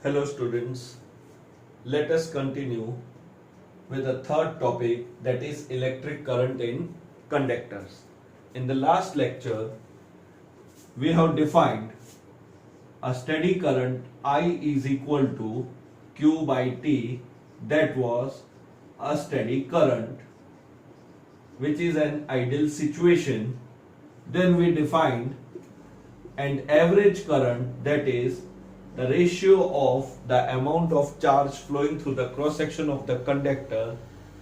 Hello students, let us continue with the third topic, that is electric current in conductors. In the last lecture, we have defined a steady current I is equal to Q by T, that was a steady current which is an ideal situation. Then we defined an average current, that is the ratio of the amount of charge flowing through the cross section of the conductor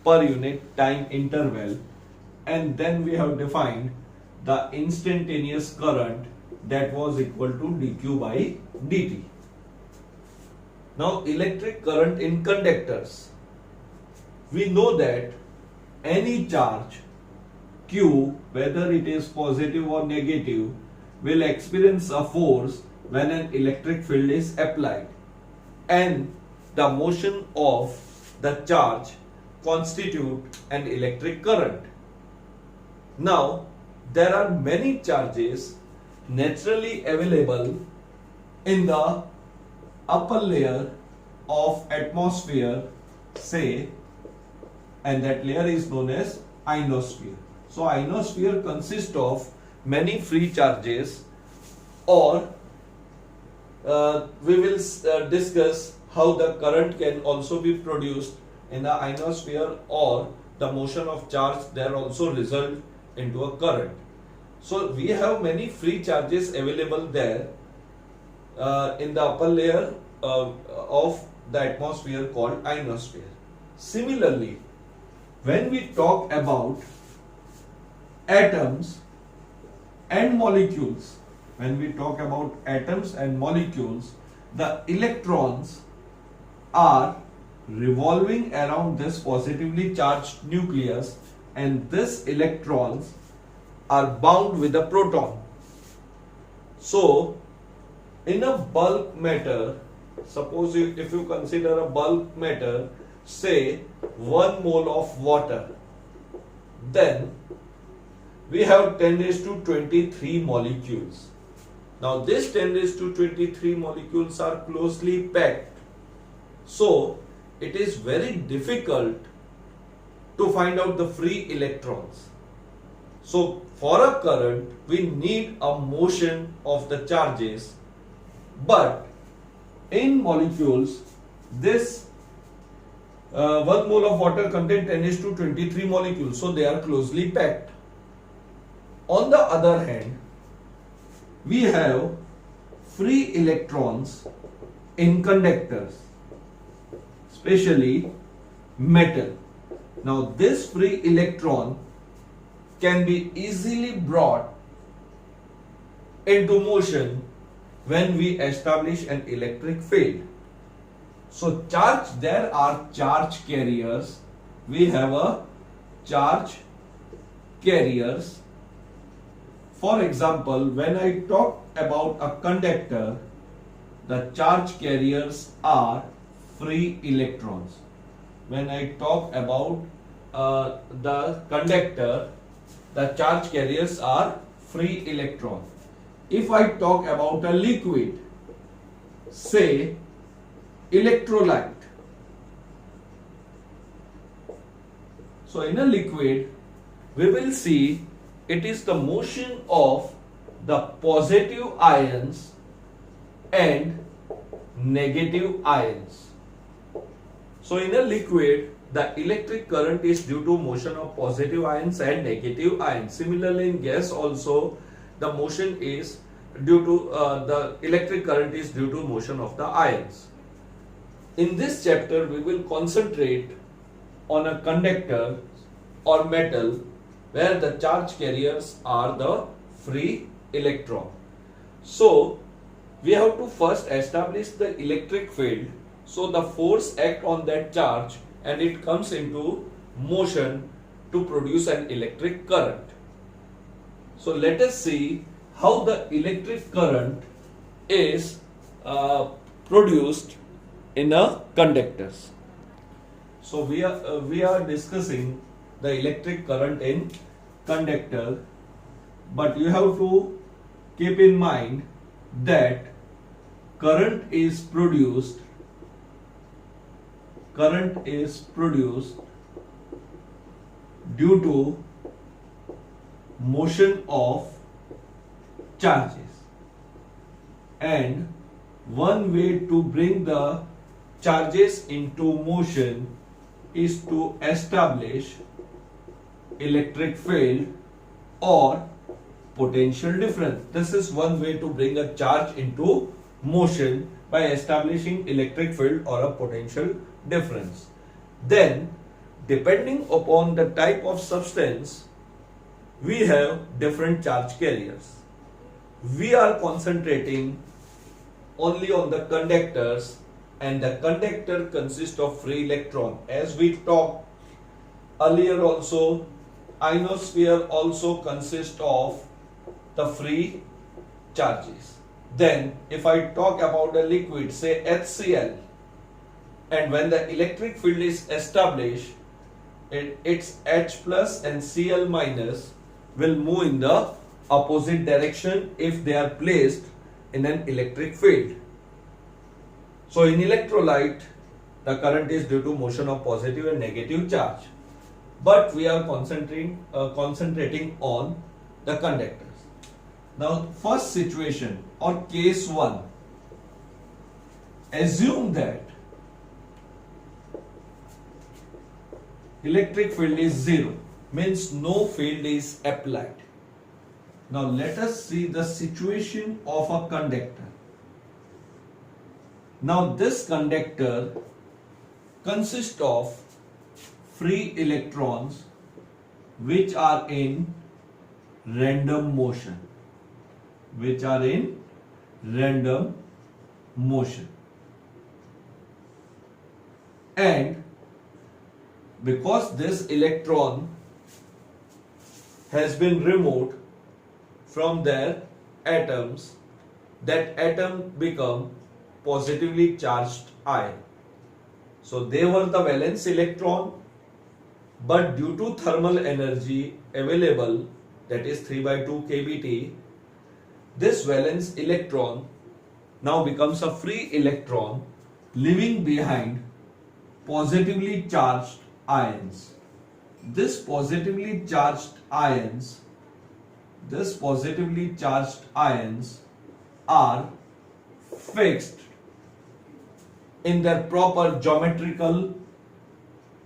per unit time interval, and then we have defined the instantaneous current, that was equal to dq by dt. Now electric current in conductors, we know that any charge q, whether it is positive or negative, will experience a force when an electric field is applied, and the motion of the charge constitute an electric current. Now there are many charges naturally available in the upper layer of atmosphere, say, and that layer is known as ionosphere. So ionosphere consists of many free charges, or we will discuss how the current can also be produced in the ionosphere, or the motion of charge there also result into a current. So we have many free charges available there in the upper layer of the atmosphere called ionosphere. Similarly, when we talk about atoms and molecules, the electrons are revolving around this positively charged nucleus, and these electrons are bound with a proton. So in a bulk matter, suppose if you consider a bulk matter, say 1 mole of water, then we have 10 raised to 23 molecules. Now this 10 raised to 23 molecules are closely packed, so it is very difficult to find out the free electrons. So for a current we need a motion of the charges, but in molecules this 1 mole of water contains 10 raised to 23 molecules, so they are closely packed. On the other hand, we have free electrons in conductors, especially metal. Now this free electron can be easily brought into motion when we establish an electric field. So there are charge carriers. We have a charge carriers. For example, when I talk about a conductor, the charge carriers are free electrons. When I talk about the conductor, the charge carriers are free electrons. If I talk about a liquid, say electrolyte, so in a liquid we will see it is the motion of the positive ions and negative ions. So in a liquid, the electric current is due to motion of positive ions and negative ions. Similarly in gas also, the motion is due to the electric current is due to motion of the ions. In this chapter we will concentrate on a conductor or metal where the charge carriers are the free electron. So we have to first establish the electric field, so the force acts on that charge and it comes into motion to produce an electric current. So let us see how the electric current is produced in a conductors. So we are discussing the electric current in conductor, but you have to keep in mind that current is produced current is produced due to motion of charges, and one way to bring the charges into motion is to establish electric field or potential difference. This is one way to bring a charge into motion, by establishing electric field or a potential difference. Then, depending upon the type of substance, we have different charge carriers. We are concentrating only on the conductors, and the conductor consists of free electron. As we talked earlier also, ionosphere also consists of the free charges. Then if I talk about the liquid, say HCl, and when the electric field is established, its H plus and Cl minus will move in the opposite direction if they are placed in an electric field. So in electrolyte, the current is due to motion of positive and negative charge, but we are concentrating on the conductors. Now, first situation or case 1, assume that electric field is 0, means no field is applied. Now let us see the situation of a conductor. Now this conductor consists of free electrons which are in random motion. And because this electron has been removed from their atoms, that atom become positively charged ion. So they were the valence electron, but due to thermal energy available, that is 3/2 kBT, this valence electron now becomes a free electron, leaving behind positively charged ions. This positively charged ions are fixed in their proper geometrical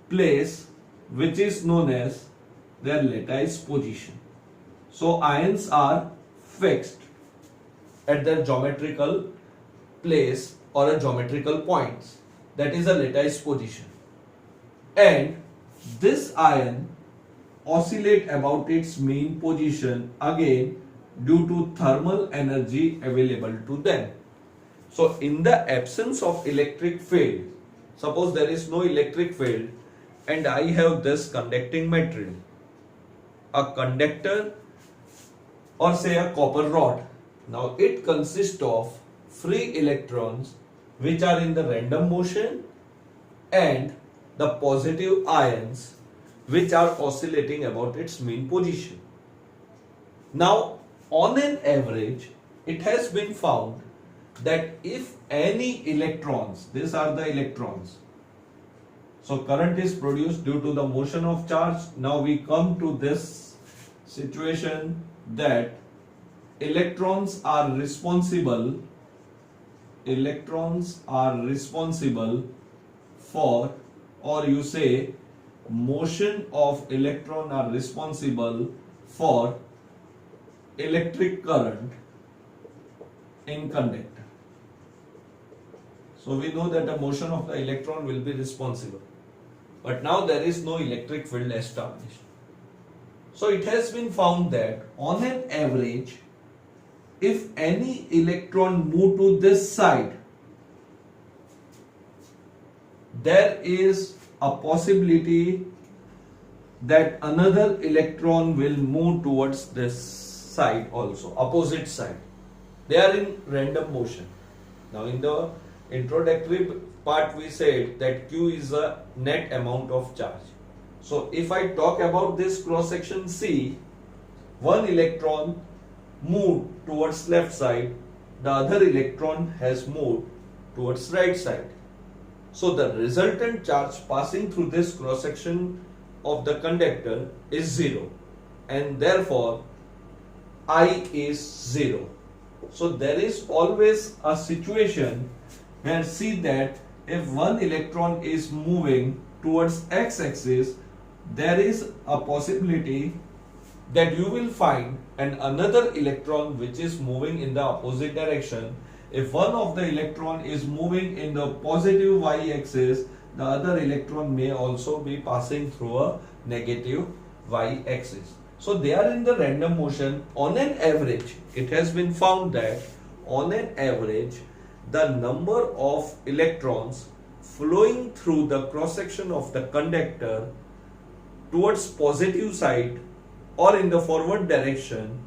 place, which is known as their lattice position. So ions are fixed at their geometrical place or a geometrical points, that is a lattice position, and this ion oscillate about its mean position again due to thermal energy available to them. So in the absence of electric field, suppose there is no electric field and I have this conducting material, a conductor or say a copper rod. Now it consists of free electrons which are in the random motion and the positive ions which are oscillating about its mean position. Now on an average, it has been found that if any electrons, these are the electrons, so current is produced due to the motion of charge. Now we come to this situation that electrons are responsible for, or you say motion of electron are responsible for electric current in conductor. So we know that the motion of the electron will be responsible, but now there is no electric field established. So it has been found that on an average, if any electron move to this side, there is a possibility that another electron will move towards this side also, opposite side. They are in random motion. Now in the introductory part we said that Q is a net amount of charge. So if I talk about this cross section C, one electron moved towards left side, the other electron has moved towards right side. So the resultant charge passing through this cross section of the conductor is 0, and therefore I is 0. So there is always a situation where see that if one electron is moving towards x-axis, there is a possibility that you will find another electron which is moving in the opposite direction. If one of the electron is moving in the positive y-axis, the other electron may also be passing through a negative y-axis. So they are in the random motion. On an average, it has been found that on an average, the number of electrons flowing through the cross section of the conductor towards positive side or in the forward direction,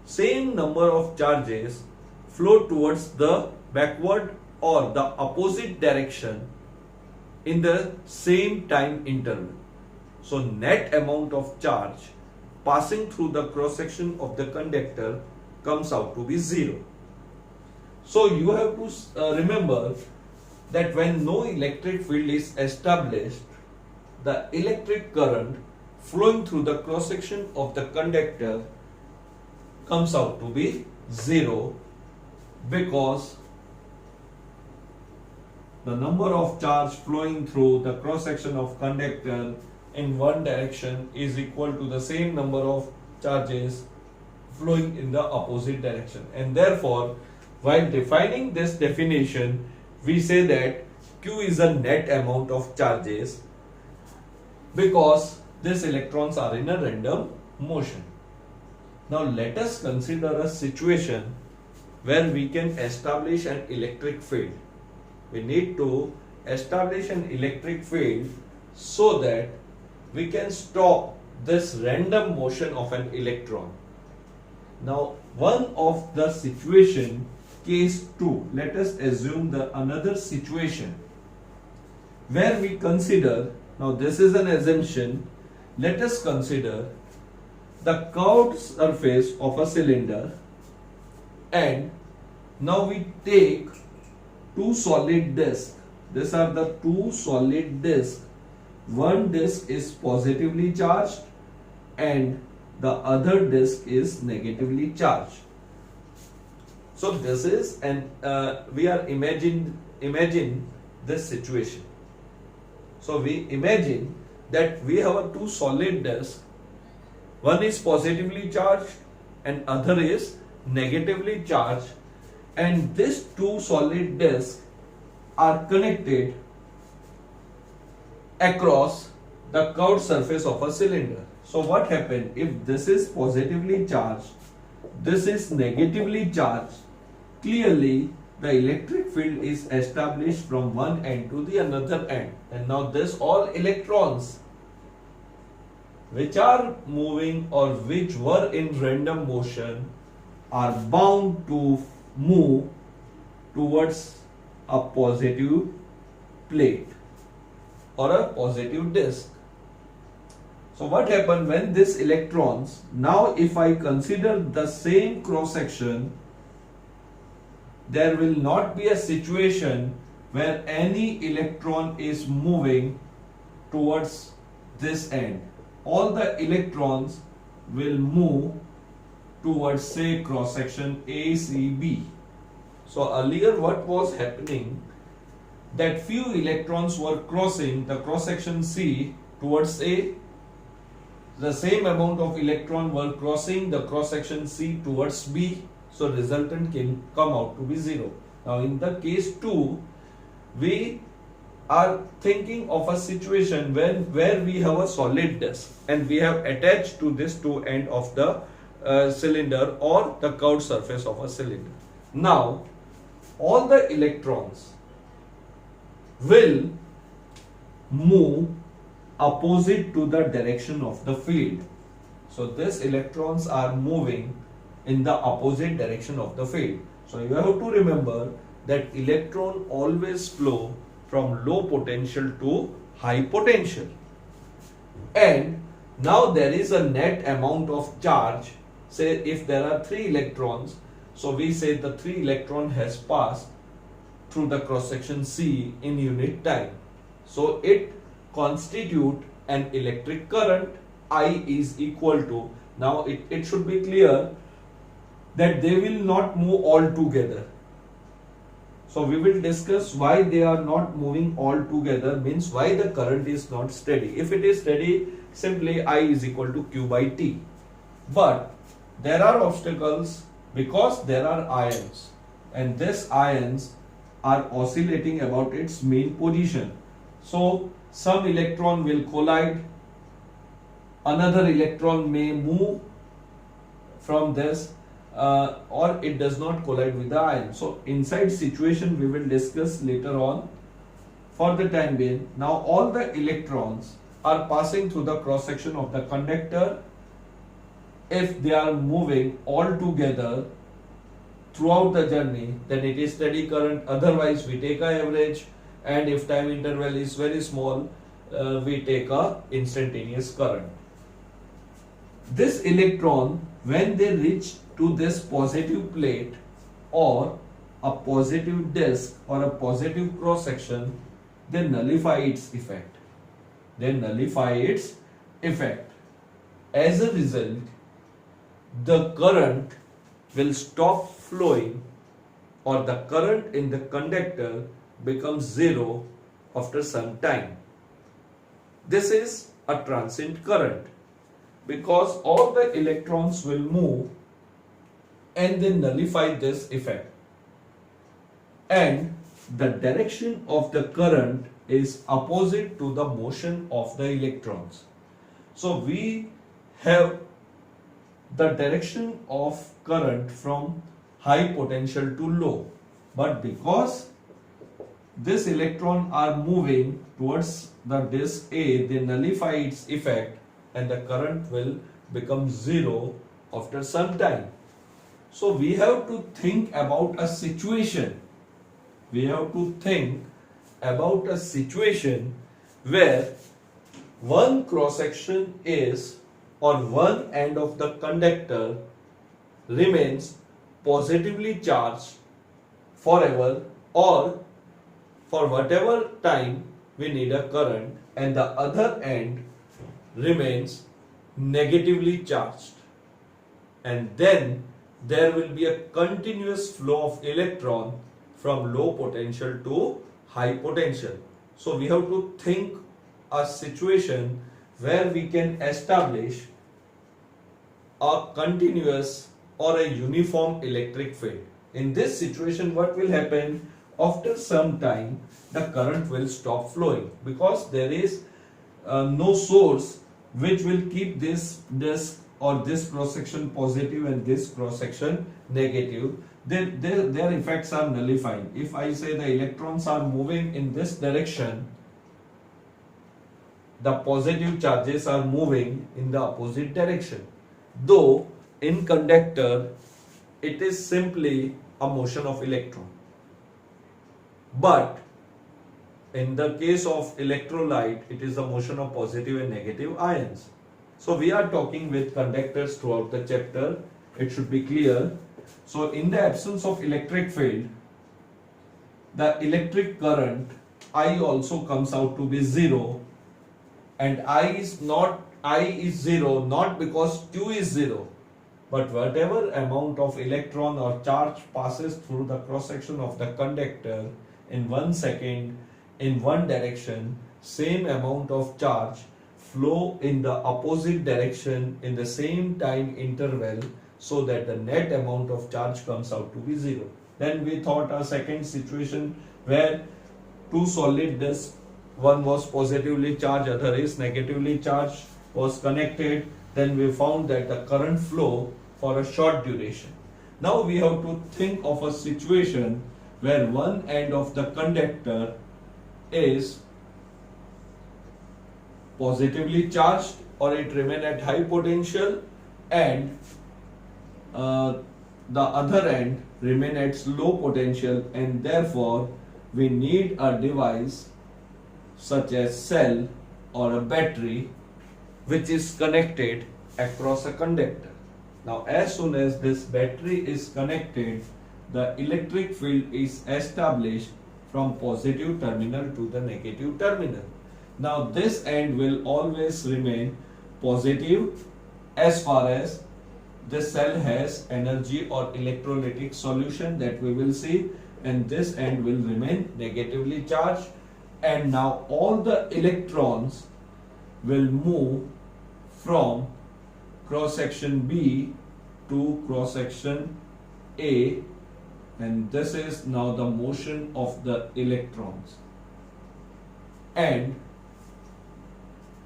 same number of charges flow towards the backward or the opposite direction in the same time interval. So net amount of charge passing through the cross section of the conductor comes out to be 0. So you have to remember that when no electric field is established, the electric current flowing through the cross section of the conductor comes out to be 0, because the number of charge flowing through the cross section of conductor in one direction is equal to the same number of charges flowing in the opposite direction, and therefore while defining this definition, we say that Q is a net amount of charges because these electrons are in a random motion. Now let us consider a situation where we can establish an electric field. We need to establish an electric field so that we can stop this random motion of an electron. Now one of the situation, case 2, let us assume another situation where we consider, now this is an assumption, let us consider the curved surface of a cylinder, and now we take two solid discs. These are the two solid discs. One disc is positively charged and the other disc is negatively charged. So this is we are imagine this situation. So we imagine that we have a two solid discs. One is positively charged and other is negatively charged, and these two solid discs are connected across the curved surface of a cylinder. So what happens if this is positively charged, this is negatively charged? Clearly the electric field is established from one end to the another end, and now this all electrons which are moving or which were in random motion are bound to move towards a positive plate or a positive disk. So what happened when these electrons, now if I consider the same cross section, there will not be a situation where any electron is moving towards this end. All the electrons will move towards, say, cross section ACB. So earlier what was happening, that few electrons were crossing the cross section C towards A. The same amount of electron were crossing the cross section C towards B. So resultant can come out to be 0. Now in the case 2, we are thinking of a situation where we have a solid disk and we have attached to this two end of the cylinder or the curved surface of a cylinder. Now all the electrons will move opposite to the direction of the field. So these electrons are moving in the opposite direction of the field. So you have to remember that electron always flow from low potential to high potential. And now there is a net amount of charge. Say if there are 3 electrons, so we say the 3 electron has passed through the cross section C in unit time. So it constitute an electric current. I is equal to, now it should be clear that they will not move all together. So we will discuss why they are not moving all together, means why the current is not steady. If it is steady, simply I is equal to Q by T. But there are obstacles because there are ions, and these ions are oscillating about its main position. So some electron will collide, another electron may move from this, or it does not collide with the ion. So inside situation we will discuss later on. For the time being, now all the electrons are passing through the cross section of the conductor. If they are moving all together throughout the journey, then it is steady current. Otherwise we take a average, and if time interval is very small, we take a instantaneous current. This electron, when they reach to this positive plate or a positive disk or a positive cross section, they nullify its effect. As a result, the current will stop flowing, or the current in the conductor becomes zero after some time. This is a transient current because all the electrons will move and then nullify this effect. And the direction of the current is opposite to the motion of the electrons. So we have the direction of current from high potential to low, but because this electron are moving towards the disk A, they nullify its effect and the current will become zero after some time. So we have to think about a situation. Where one cross section is, or one end of the conductor remains positively charged forever, or for whatever time we need a current, and the other end remains negatively charged, and then there will be a continuous flow of electron from low potential to high potential. So we have to think a situation where we can establish a continuous or a uniform electric field. In this situation, what will happen? After some time, the current will stop flowing because there is no source which will keep this disk or this cross section positive and this cross section negative. Their effects are nullified. If I say the electrons are moving in this direction, the positive charges are moving in the opposite direction. Though in conductor it is simply a motion of electron, but in the case of electrolyte it is the motion of positive and negative ions. So we are talking with conductors throughout the chapter, it should be clear. So in the absence of electric field, the electric current I also comes out to be zero, and I is zero not because Q is zero, but whatever amount of electron or charge passes through the cross section of the conductor in 1 second in one direction, same amount of charge flow in the opposite direction in the same time interval, so that the net amount of charge comes out to be zero. Then we thought a second situation where two solid discs, one was positively charged, other is negatively charged, was connected. Then we found that the current flow for a short duration. Now we have to think of a situation where one end of the conductor is positively charged, or it remain at high potential, and the other end remain at low potential, and therefore we need a device such as cell or a battery which is connected across a conductor. Now as soon as this battery is connected, the electric field is established from positive terminal to the negative terminal. Now this end will always remain positive as far as this cell has energy or electrolytic solution that we will see, and this end will remain negatively charged, and now all the electrons will move from cross section B to cross section A, and this is now the motion of the electrons, and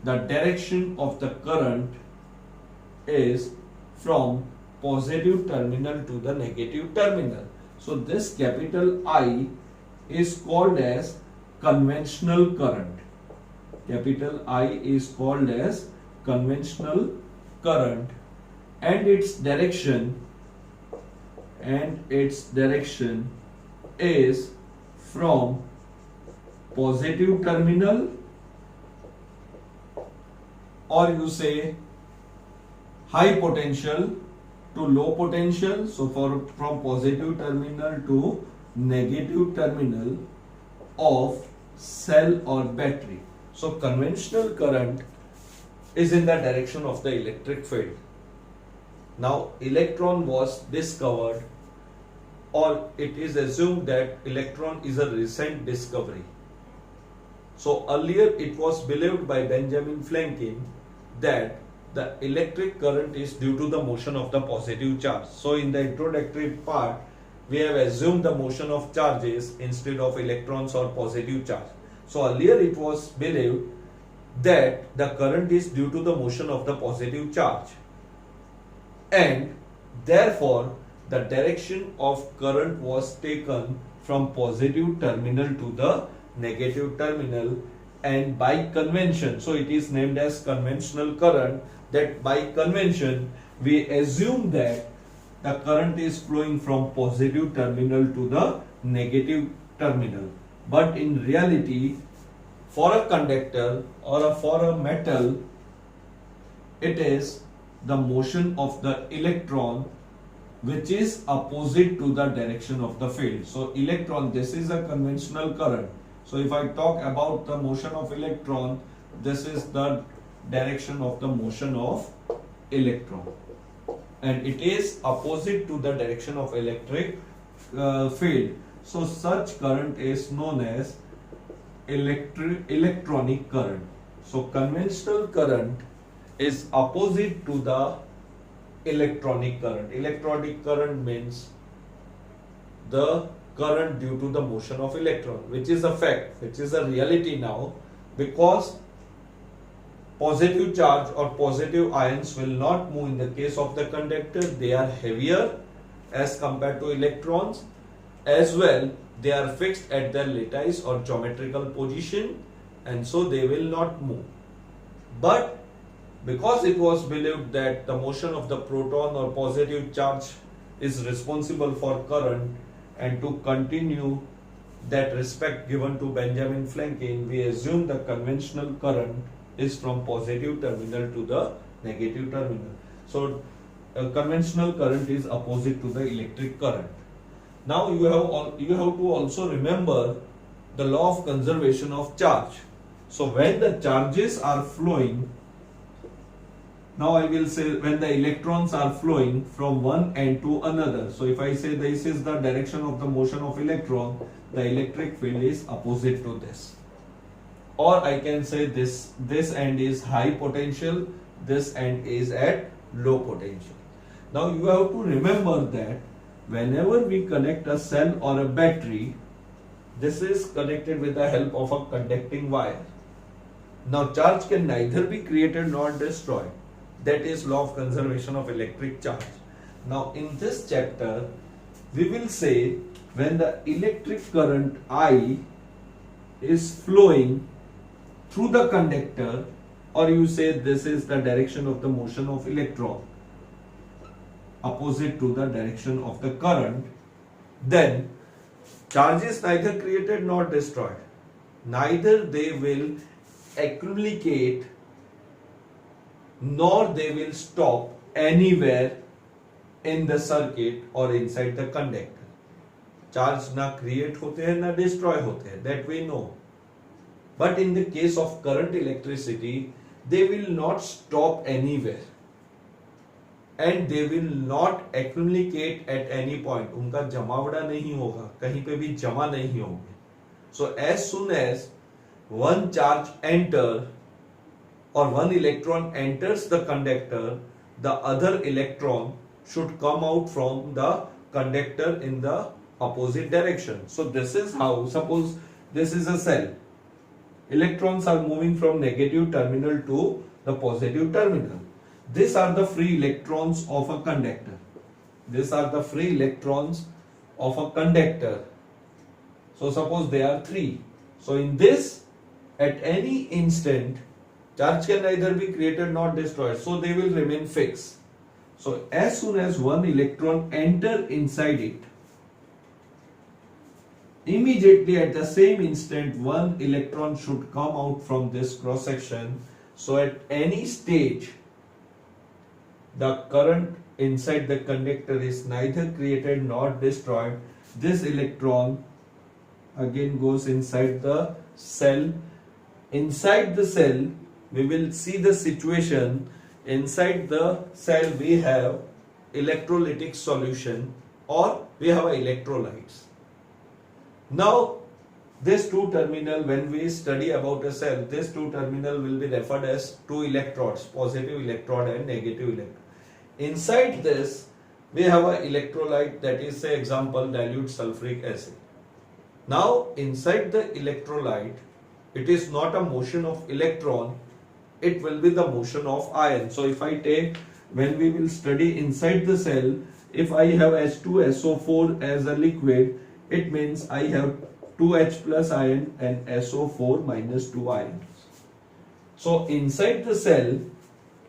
the direction of the current is from positive terminal to the negative terminal. So this capital I is called as conventional current. Capital I is called as conventional current, and its direction is from positive terminal, or you say high potential to low potential. So from positive terminal to negative terminal of cell or battery. So conventional current is in the direction of the electric field. Now electron was discovered, or it is assumed that electron is a recent discovery. So earlier it was believed by Benjamin Franklin that the electric current is due to the motion of the positive charge. So in the introductory part, we have assumed the motion of charges instead of electrons or positive charge. So earlier it was believed that the current is due to the motion of the positive charge, and therefore the direction of current was taken from positive terminal to the negative terminal, and by convention, so it is named as conventional current, that by convention we assume that the current is flowing from positive terminal to the negative terminal. But in reality, for a conductor or for a metal, it is the motion of the electron which is opposite to the direction of the field. So electron, this is a conventional current. So if I talk about the motion of electron, this is the direction of the motion of electron, and it is opposite to the direction of electric field. So such current is known as electronic current. So conventional current is opposite to the electronic current. Electronic current means the current due to the motion of electron, which is a fact, which is a reality now, because positive charge or positive ions will not move in the case of the conductor. They are heavier as compared to electrons. As well, they are fixed at their lattice or geometrical position, and so they will not move. But because it was believed that the motion of the proton or positive charge is responsible for current, and to continue that respect given to Benjamin Franklin, we assume the conventional current is from positive terminal to the negative terminal. So conventional current is opposite to the electric current. Now you have to also remember the law of conservation of charge. So when the charges are flowing, now I will say when the electrons are flowing from one end to another. So if I say this is the direction of the motion of electron, the electric field is opposite to this. Or I can say this end is high potential, this end is at low potential. Now you have to remember that whenever we connect a cell or a battery, this is connected with the help of a conducting wire. Now charge can neither be created nor destroyed. That is law of conservation of electric charge. Now in this chapter, we will say when the electric current I is flowing through the conductor, or you say this is the direction of the motion of electron opposite to the direction of the current, then charge is neither created nor destroyed. Neither they will accumulate nor they will stop anywhere in the circuit or inside the conductor. Charge ना create होते हैं ना destroy होते हैं, that we know. But in the case of current electricity they will not stop anywhere and they will not accumulate at any point. उनका जमावड़ा नहीं होगा, कहीं पे भी जमा नहीं होंगे. So as soon as one charge enter or one electron enters the conductor, the other electron should come out from the conductor in the opposite direction. So this is how, suppose this is a cell, electrons are moving from negative terminal to the positive terminal. These are the free electrons of a conductor. These are the free electrons of a conductor. So suppose they are 3. So in this, at any instant, charge can neither be created nor destroyed, so they will remain fixed. So as soon as one electron enter inside it, immediately at the same instant one electron should come out from this cross section. So at any stage, the current inside the conductor is neither created nor destroyed. This electron again goes inside the cell. Inside the cell, we will see the situation. Inside the cell, we have electrolytic solution or we have electrolytes. Now, this two terminal, when we study about a cell, this two terminal will be referred as two electrodes, positive electrode and negative electrode. Inside this, we have an electrolyte, that is, say, example, dilute sulfuric acid. Now, inside the electrolyte, it is not a motion of electron, it will be the motion of ion. So if I take, when we will study inside the cell, if I have H2SO4 as a liquid, it means I have 2H plus ion and SO4 minus 2 ions. So inside the cell,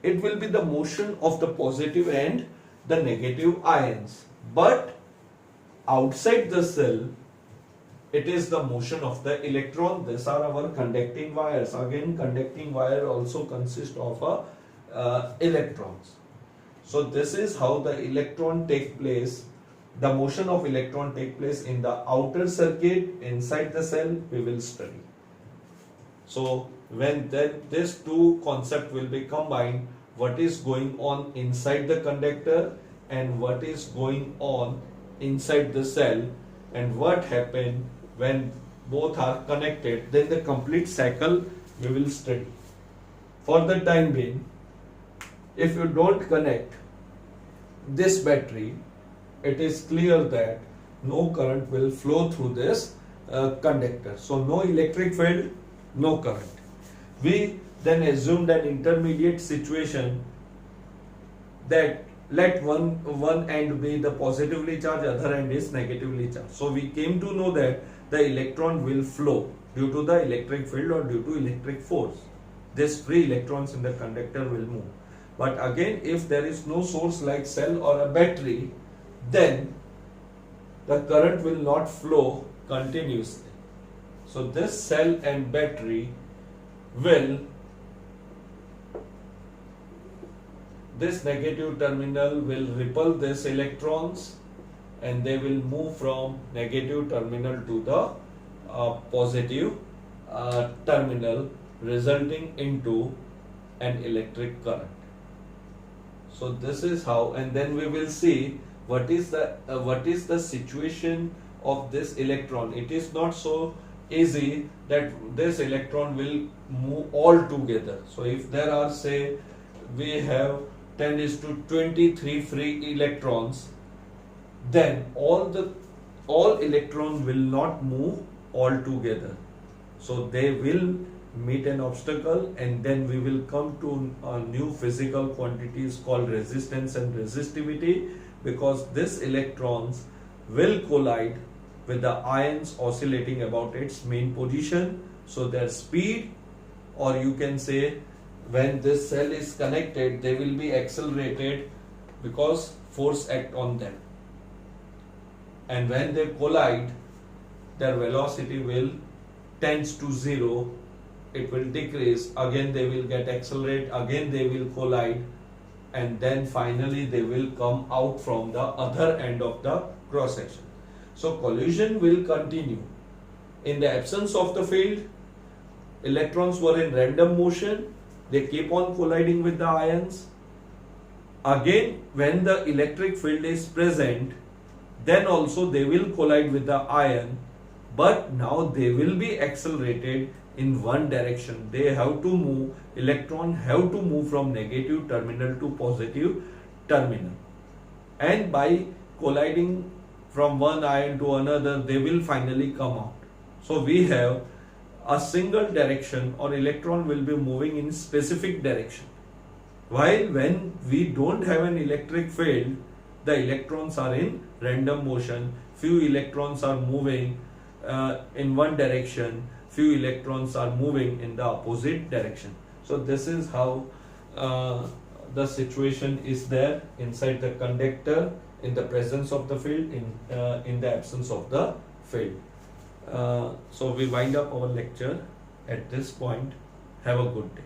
it will be the motion of the positive and the negative ions. But outside the cell, it is the motion of the electron. These are our conducting wires. Again, conducting wire also consists of electrons. So this is how the electron take place. The motion of electron take place in the outer circuit. Inside the cell, we will study. So when these two concepts will be combined, what is going on inside the conductor and what is going on inside the cell, and what happened when both are connected, then the complete cycle we will study. For the time being, if you don't connect this battery, it is clear that no current will flow through this conductor. So no electric field, no current. We then assumed an intermediate situation, that let one end be the positively charged, other end is negatively charged. So we came to know that the electron will flow due to the electric field or due to electric force. These free electrons in the conductor will move. But again, if there is no source like cell or a battery, then the current will not flow continuously. So this cell and battery will, this negative terminal will repel these electrons and they will move from negative terminal to the positive terminal, resulting into an electric current. So this is how, and then we will see what is the situation of this electron. It is not so easy that this electron will move all together. So if there are, say, we have 10:23 free electrons, then all electrons will not move all together. So they will meet an obstacle, and then we will come to new physical quantities called resistance and resistivity, because these electrons will collide with the ions oscillating about its main position. So their speed, or you can say, when this cell is connected, they will be accelerated because force act on them. And when they collide, their velocity will tends to 0. It will decrease. Again they will get accelerate. Again they will collide, and then finally they will come out from the other end of the cross section. So collision will continue. In the absence of the field, electrons were in random motion. They keep on colliding with the ions. Again, when the electric field is present, then also they will collide with the ion, but now they will be accelerated in one direction. They have to move, electron have to move from negative terminal to positive terminal. And by colliding from one ion to another, they will finally come out. So we have a single direction, or electron will be moving in specific direction. While when we don't have an electric field, the electrons are in random motion. Few electrons are moving in one direction, few electrons are moving in the opposite direction. So this is how the situation is there inside the conductor, in the presence of the field, in the absence of the field. So we wind up our lecture at this point. Have a good day.